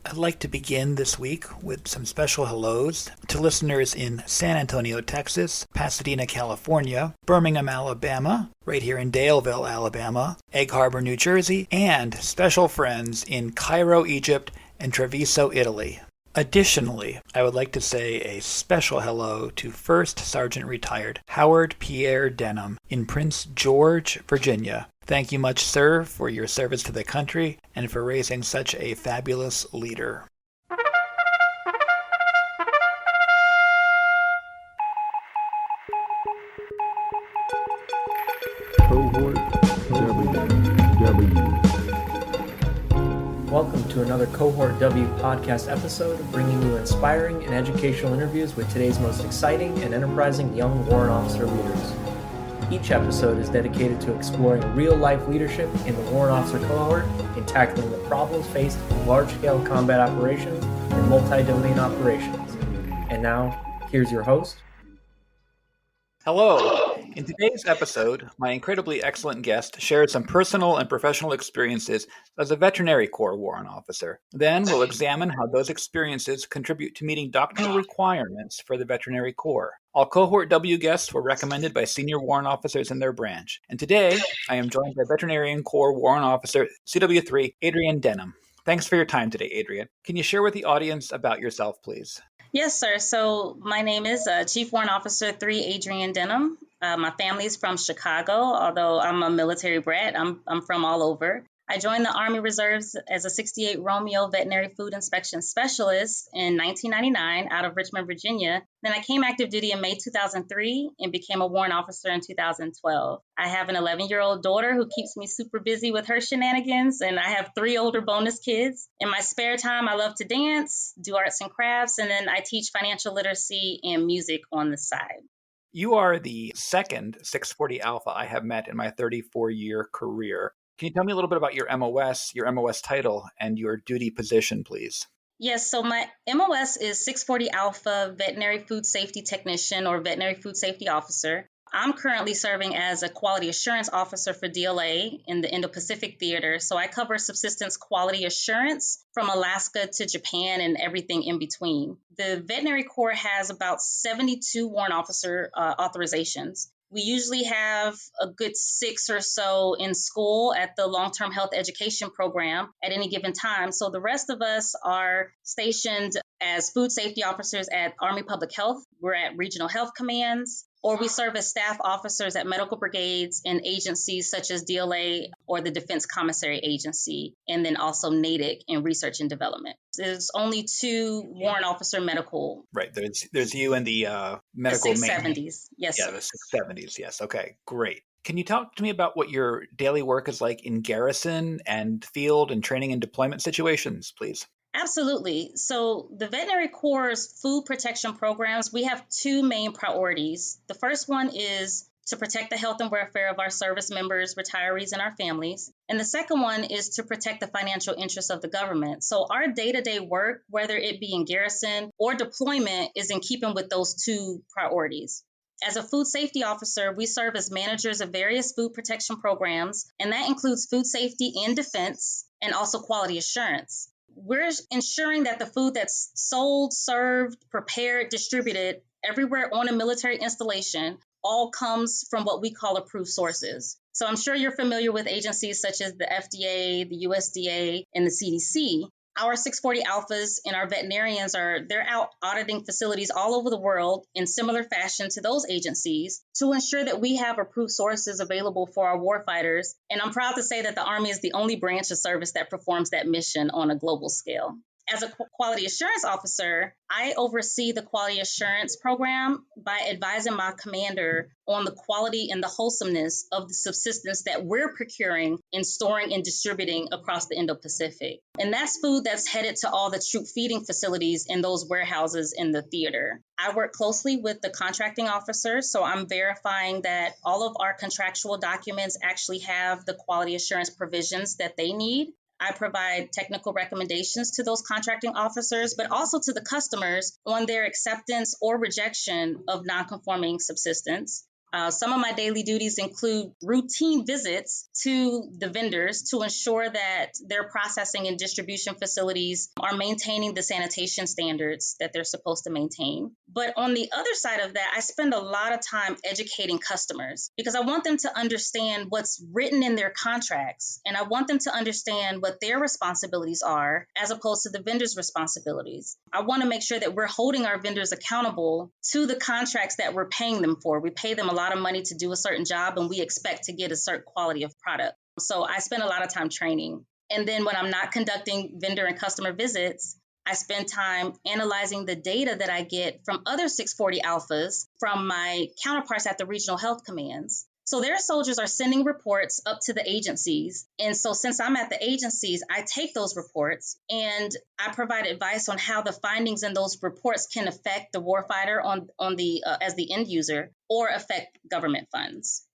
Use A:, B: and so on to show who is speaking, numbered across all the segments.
A: I'd like to begin this week with some special hellos to listeners in San Antonio, Texas, Pasadena, California, Birmingham, Alabama, right here in Daleville, Alabama, Egg Harbor, New Jersey, and special friends in Cairo, Egypt, and Treviso, Italy. Additionally, I would like to say a special hello to First Sergeant Retired Howard Pierre Denham in Prince George, Virginia. Thank you much, sir, for your service to the country and for raising such a fabulous leader.
B: Cohort W.
C: Welcome to another Cohort W podcast episode, bringing you inspiring and educational interviews with today's most exciting and enterprising young warrant officer leaders. Each episode is dedicated to exploring real-life leadership in the warrant officer cohort in tackling the problems faced in large-scale combat operations and multi-domain operations. And now, here's your host.
A: Hello. In today's episode, my incredibly excellent guest shares some personal and professional experiences as a Veterinary Corps warrant officer. Then we'll examine how those experiences contribute to meeting doctrinal requirements for the Veterinary Corps. All Cohort W guests were recommended by senior warrant officers in their branch. And today, I am joined by Veterinary Corps Warrant Officer CW3, Adrienne Denham. Thanks for your time today, Adrienne. Can you share with the audience about yourself, please?
D: Yes, sir. So my name is Chief Warrant Officer 3 Adrienne Denham. My family is from Chicago, although I'm a military brat. I'm from all over. I joined the Army Reserves as a 68 Romeo Veterinary Food Inspection Specialist in 1999 out of Richmond, Virginia. Then I came active duty in May 2003 and became a warrant officer in 2012. I have an 11-year-old daughter who keeps me super busy with her shenanigans, and I have 3 older bonus kids. In my spare time, I love to dance, do arts and crafts, and then I teach financial literacy and music on the side.
A: You are the second 640 Alpha I have met in my 34-year career. Can you tell me a little bit about your MOS title, and your duty position, please?
D: Yes, so my MOS is 640 Alpha Veterinary Food Safety Technician or Veterinary Food Safety Officer. I'm currently serving as a Quality Assurance Officer for DLA in the Indo-Pacific Theater, so I cover subsistence quality assurance from Alaska to Japan and everything in between. The Veterinary Corps has about 72 warrant officer authorizations. We usually have a good 6 or so in school at the long-term health education program at any given time. So the rest of us are stationed as food safety officers at Army Public Health. We're at regional health commands, or we serve as staff officers at medical brigades and agencies such as DLA or the Defense Commissary Agency, and then also NATIC in research and development. There's only 2 warrant officer medical.
A: Right. There's you and the medical
D: the 670s. Yes.
A: Yeah, the 670s. Yes. Okay, great. Can you talk to me about what your daily work is like in garrison and field and training and deployment situations, please?
D: Absolutely. So the Veterinary Corps' food protection programs, we have 2 main priorities. The first one is to protect the health and welfare of our service members, retirees, and our families. And the second one is to protect the financial interests of the government. So our day-to-day work, whether it be in garrison or deployment, is in keeping with those 2 priorities. As a food safety officer, we serve as managers of various food protection programs, and that includes food safety and defense, and also quality assurance. We're ensuring that the food that's sold, served, prepared, distributed everywhere on a military installation all comes from what we call approved sources. So I'm sure you're familiar with agencies such as the FDA, the USDA, and the CDC. Our 640 Alphas and our veterinarians they're out auditing facilities all over the world in similar fashion to those agencies to ensure that we have approved sources available for our warfighters. And I'm proud to say that the Army is the only branch of service that performs that mission on a global scale. As a quality assurance officer, I oversee the quality assurance program by advising my commander on the quality and the wholesomeness of the subsistence that we're procuring and storing and distributing across the Indo-Pacific. And that's food that's headed to all the troop feeding facilities in those warehouses in the theater. I work closely with the contracting officer, so I'm verifying that all of our contractual documents actually have the quality assurance provisions that they need. I provide technical recommendations to those contracting officers, but also to the customers on their acceptance or rejection of non-conforming subsistence. Some of my daily duties include routine visits to the vendors to ensure that their processing and distribution facilities are maintaining the sanitation standards that they're supposed to maintain. But on the other side of that, I spend a lot of time educating customers because I want them to understand what's written in their contracts, and I want them to understand what their responsibilities are as opposed to the vendor's responsibilities. I want to make sure that we're holding our vendors accountable to the contracts that we're paying them for. We pay them a lot of money to do a certain job, and we expect to get a certain quality of product. So I spend a lot of time training. And then when I'm not conducting vendor and customer visits, I spend time analyzing the data that I get from other 640 alphas from my counterparts at the regional health commands. So their soldiers are sending reports up to the agencies. And so since I'm at the agencies, I take those reports and I provide advice on how the findings in those reports can affect the warfighter on the as the end user or affect government funds.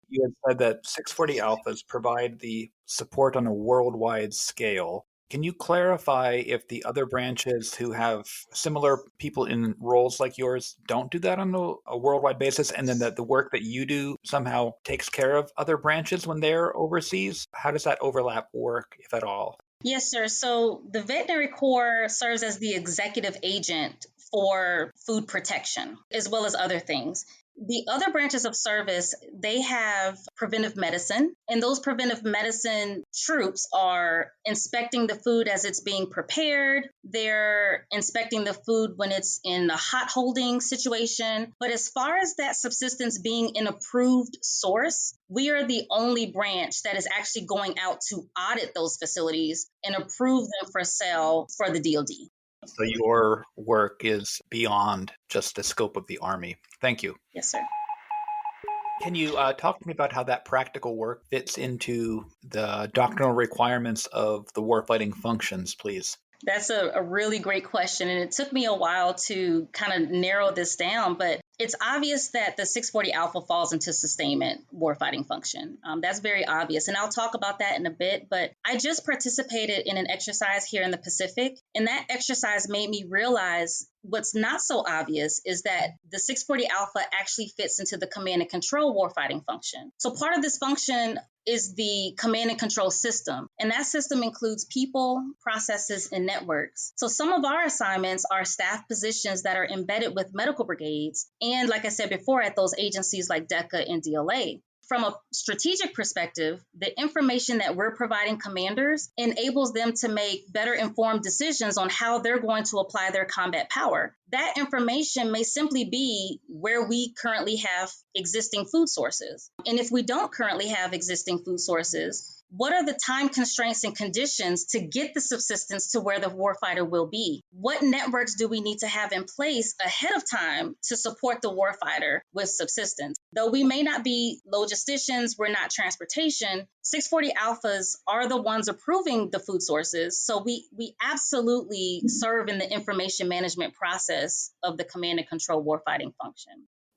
A: You had said that 640 alphas provide the support on a worldwide scale. Can you clarify if the other branches who have similar people in roles like yours don't do that on a worldwide basis, and then that the work that you do somehow takes care of other branches when they're overseas? How does that overlap work, if at all?
D: Yes, sir. So the Veterinary Corps serves as the executive agent for food protection, as well as other things. The other branches of service, they have preventive medicine, and those preventive medicine troops are inspecting the food as it's being prepared. They're inspecting the food when it's in a hot holding situation. But as far as that subsistence being an approved source, we are the only branch that is actually going out to audit those facilities and approve them for sale for the DoD.
A: So your work is beyond just the scope of the Army. Thank you.
D: Yes, sir.
A: Can you talk to me about how that practical work fits into the doctrinal requirements of the warfighting functions, please?
D: That's a really great question. And it took me a while to kind of narrow this down, but it's obvious that the 640 Alpha falls into sustainment warfighting function. That's very obvious. And I'll talk about that in a bit, but I just participated in an exercise here in the Pacific, and that exercise made me realize what's not so obvious is that the 640 Alpha actually fits into the command and control warfighting function. So part of this function is the command and control system. And that system includes people, processes, and networks. So some of our assignments are staff positions that are embedded with medical brigades. And like I said before, at those agencies like DECA and DLA. From a strategic perspective, the information that we're providing commanders enables them to make better informed decisions on how they're going to apply their combat power. That information may simply be where we currently have existing food sources. And if we don't currently have existing food sources, what are the time constraints and conditions to get the subsistence to where the warfighter will be? What networks do we need to have in place ahead of time to support the warfighter with subsistence? Though we may not be logisticians, we're not transportation, 640 Alphas are the ones approving the food sources. So we absolutely serve in the information management process of the command and control warfighting function.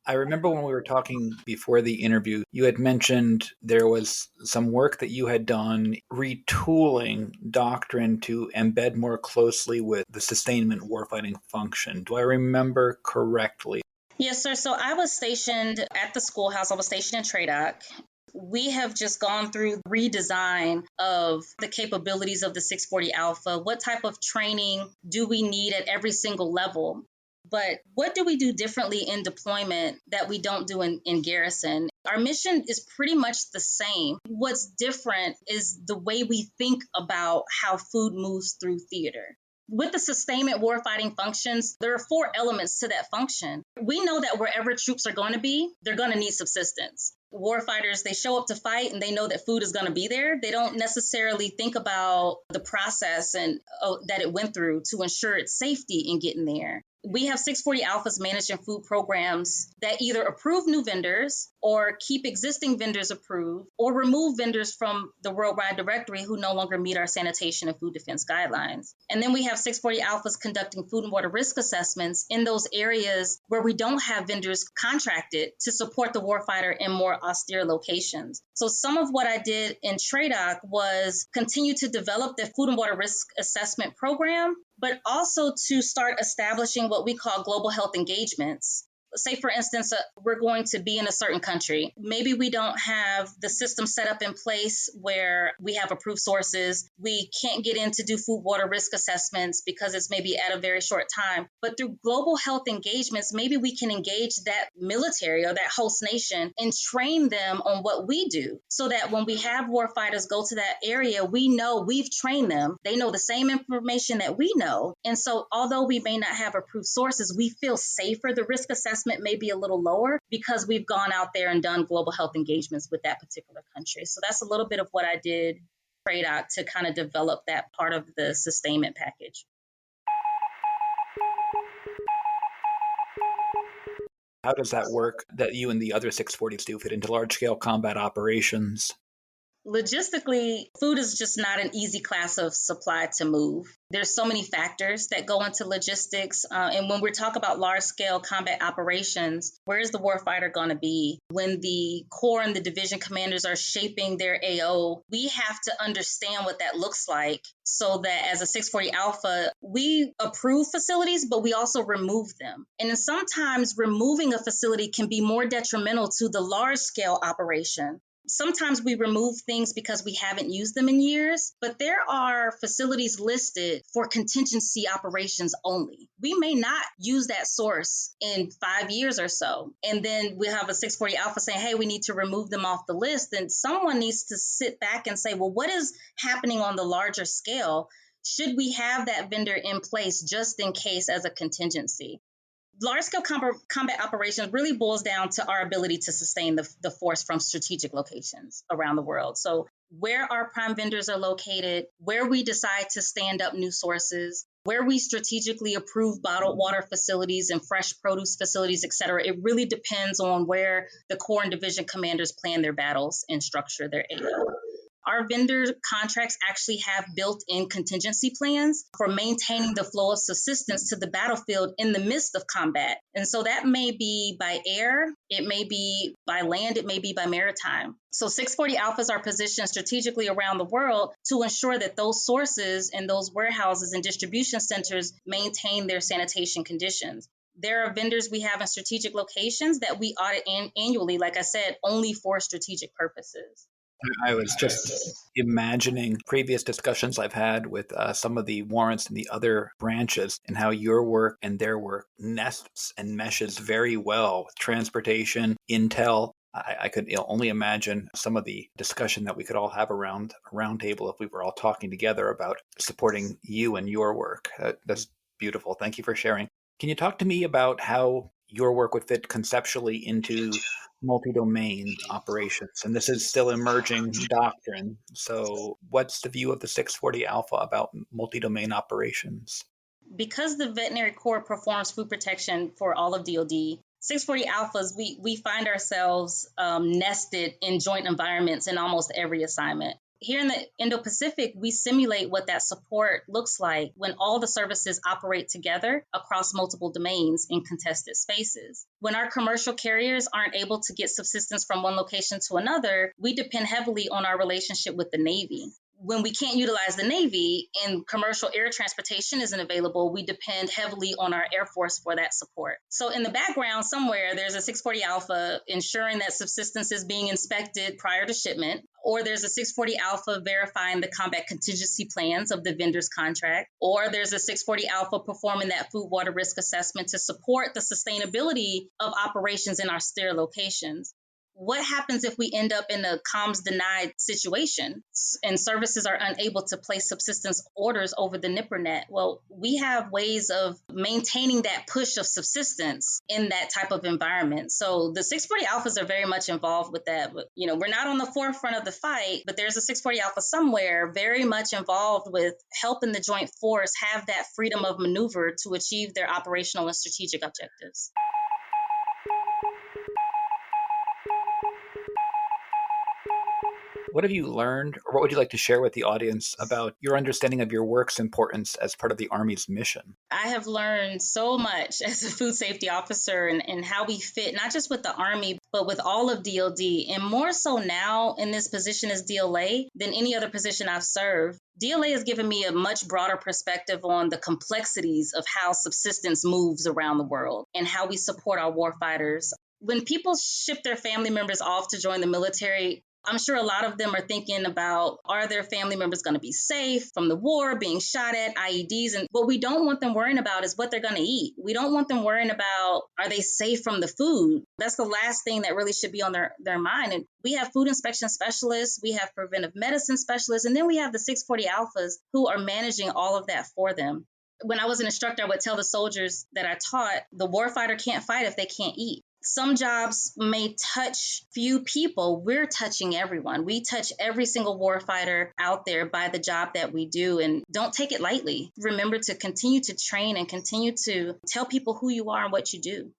A: I remember when we were talking before the interview, you had mentioned there was some work that you had done retooling doctrine to embed more closely with the sustainment warfighting function. Do I remember correctly?
D: Yes, sir. So I was stationed at the schoolhouse. I was stationed in TRADOC. We have just gone through redesign of the capabilities of the 640 Alpha. What type of training do we need at every single level? But what do we do differently in deployment that we don't do in garrison? Our mission is pretty much the same. What's different is the way we think about how food moves through theater. With the sustainment warfighting functions, there are 4 elements to that function. We know that wherever troops are going to be, they're going to need subsistence. Warfighters, they show up to fight and they know that food is going to be there. They don't necessarily think about the process and that it went through to ensure its safety in getting there. We have 640 Alphas managing food programs that either approve new vendors or keep existing vendors approved or remove vendors from the worldwide directory who no longer meet our sanitation and food defense guidelines. And then we have 640 Alphas conducting food and water risk assessments in those areas where we don't have vendors contracted to support the warfighter in more austere locations. So some of what I did in TRADOC was continue to develop the food and water risk assessment program, but also to start establishing what we call global health engagements say, for instance, we're going to be in a certain country. Maybe we don't have the system set up in place where we have approved sources. We can't get in to do food water risk assessments because it's maybe at a very short time. But through global health engagements, maybe we can engage that military or that host nation and train them on what we do, so that when we have warfighters go to that area, we know we've trained them. They know the same information that we know. And so although we may not have approved sources, we feel safer. The risk assessment may be a little lower because we've gone out there and done global health engagements with that particular country. So that's a little bit of what I did TRADOC to kind of develop that part of the sustainment package.
A: How does that work that you and the other 640s do fit into large-scale combat operations?
D: Logistically, food is just not an easy class of supply to move. There's so many factors that go into logistics. And when we talk about large-scale combat operations, where is the warfighter going to be? When the Corps and the division commanders are shaping their AO, we have to understand what that looks like so that as a 640 Alpha, we approve facilities, but we also remove them. And sometimes removing a facility can be more detrimental to the large-scale operation. Sometimes we remove things because we haven't used them in years, but there are facilities listed for contingency operations only. We may not use that source in 5 years or so. And then we have a 640 Alpha saying, hey, we need to remove them off the list. And someone needs to sit back and say, well, what is happening on the larger scale? Should we have that vendor in place just in case as a contingency? Large-scale combat operations really boils down to our ability to sustain the force from strategic locations around the world. So where our prime vendors are located, where we decide to stand up new sources, where we strategically approve bottled water facilities and fresh produce facilities, et cetera. It really depends on where the Corps and division commanders plan their battles and structure their AO. Our vendor contracts actually have built-in contingency plans for maintaining the flow of subsistence to the battlefield in the midst of combat. And so that may be by air, it may be by land, it may be by maritime. So 640 Alphas are positioned strategically around the world to ensure that those sources and those warehouses and distribution centers maintain their sanitation conditions. There are vendors we have in strategic locations that we audit annually, like I said, only for strategic purposes.
A: I was just imagining previous discussions I've had with some of the warrants and the other branches and how your work and their work nests and meshes very well with transportation, intel. I could only imagine some of the discussion that we could all have around a round table if we were all talking together about supporting you and your work. That's beautiful. Thank you for sharing. Can you talk to me about how your work would fit conceptually into multi-domain operations? And this is still emerging doctrine. So what's the view of the 640 Alpha about multi-domain operations?
D: Because the Veterinary Corps performs food protection for all of DoD, 640 Alphas, we find ourselves nested in joint environments in almost every assignment. Here in the Indo-Pacific, we simulate what that support looks like when all the services operate together across multiple domains in contested spaces. When our commercial carriers aren't able to get subsistence from one location to another, we depend heavily on our relationship with the Navy. When we can't utilize the Navy and commercial air transportation isn't available, we depend heavily on our Air Force for that support. So in the background somewhere, there's a 640 Alpha ensuring that subsistence is being inspected prior to shipment, or there's a 640 Alpha verifying the combat contingency plans of the vendor's contract, or there's a 640 Alpha performing that food water risk assessment to support the sustainability of operations in our STEER locations. What happens if we end up in a comms denied situation and services are unable to place subsistence orders over the NIPRNet? Well, we have ways of maintaining that push of subsistence in that type of environment. So the 640 Alphas are very much involved with that. But, we're not on the forefront of the fight, but there's a 640 Alpha somewhere very much involved with helping the joint force have that freedom of maneuver to achieve their operational and strategic objectives.
A: What have you learned, or what would you like to share with the audience about your understanding of your work's importance as part of the Army's mission?
D: I have learned so much as a food safety officer and how we fit, not just with the Army, but with all of DOD, and more so now in this position as DLA than any other position I've served. DLA has given me a much broader perspective on the complexities of how subsistence moves around the world and how we support our warfighters. When people ship their family members off to join the military, I'm sure a lot of them are thinking about, are their family members going to be safe from the war, being shot at, IEDs? And what we don't want them worrying about is what they're going to eat. We don't want them worrying about, are they safe from the food? That's the last thing that really should be on their mind. And we have food inspection specialists, we have preventive medicine specialists, and then we have the 640 Alphas who are managing all of that for them. When I was an instructor, I would tell the soldiers that I taught, the warfighter can't fight if they can't eat. Some jobs may touch few people. We're touching everyone. We touch every single warfighter out there by the job that we do, and don't take it lightly. Remember to continue to train and continue to tell people who you are and what you do.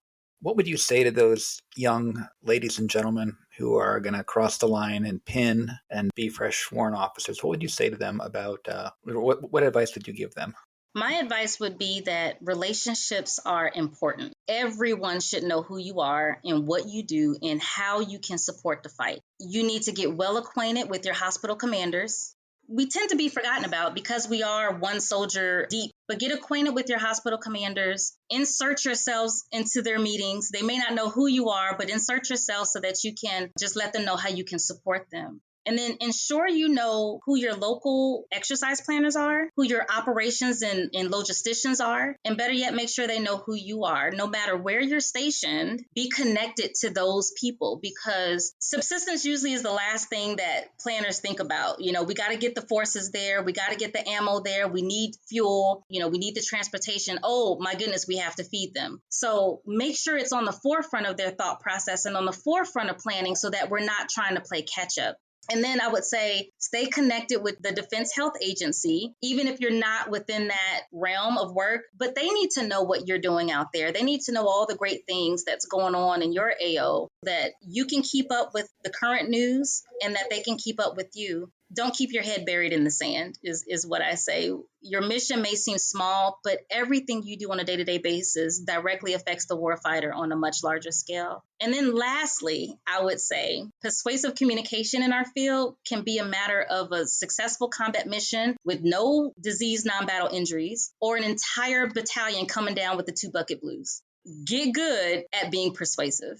A: What would you say to those young ladies and gentlemen who are going to cross the line and pin and be fresh warrant officers? What would you say to them about, what advice would you give them?
D: My advice would be that relationships are important. Everyone should know who you are and what you do and how you can support the fight. You need to get well acquainted with your hospital commanders. We tend to be forgotten about because we are one soldier deep, but get acquainted with your hospital commanders. Insert yourselves into their meetings. They may not know who you are, but insert yourself so that you can just let them know how you can support them. And then ensure you know who your local exercise planners are, who your operations and logisticians are, and better yet, make sure they know who you are. No matter where you're stationed, be connected to those people, because subsistence usually is the last thing that planners think about. You know, we got to get the forces there. We got to get the ammo there. We need fuel. You know, we need the transportation. Oh, my goodness, we have to feed them. So make sure it's on the forefront of their thought process and on the forefront of planning so that we're not trying to play catch up. And then I would say stay connected with the Defense Health Agency, even if you're not within that realm of work, but they need to know what you're doing out there. They need to know all the great things that's going on in your AO, that you can keep up with the current news and that they can keep up with you. Don't keep your head buried in the sand is what I say. Your mission may seem small, but everything you do on a day-to-day basis directly affects the warfighter on a much larger scale. And then lastly, I would say persuasive communication in our field can be a matter of a successful combat mission with no disease, non-battle injuries, or an entire battalion coming down with the 2 bucket blues. Get good at being persuasive.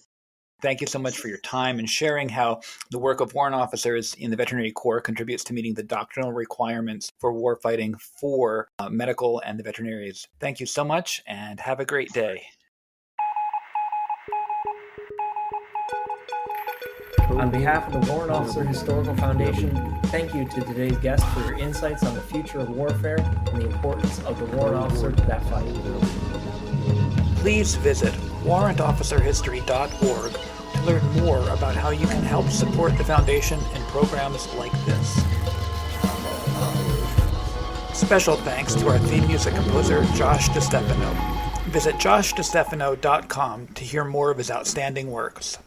A: Thank you so much for your time and sharing how the work of warrant officers in the Veterinary Corps contributes to meeting the doctrinal requirements for warfighting for medical and the veterinaries. Thank you so much and have a great day.
C: On behalf of the Warrant Officer Historical Foundation, thank you to today's guest for your insights on the future of warfare and the importance of the warrant officer to that fight.
A: Please visit warrantofficerhistory.org to learn more about how you can help support the Foundation in programs like this. Special thanks to our theme music composer, Josh DeStefano. Visit joshdestefano.com to hear more of his outstanding works.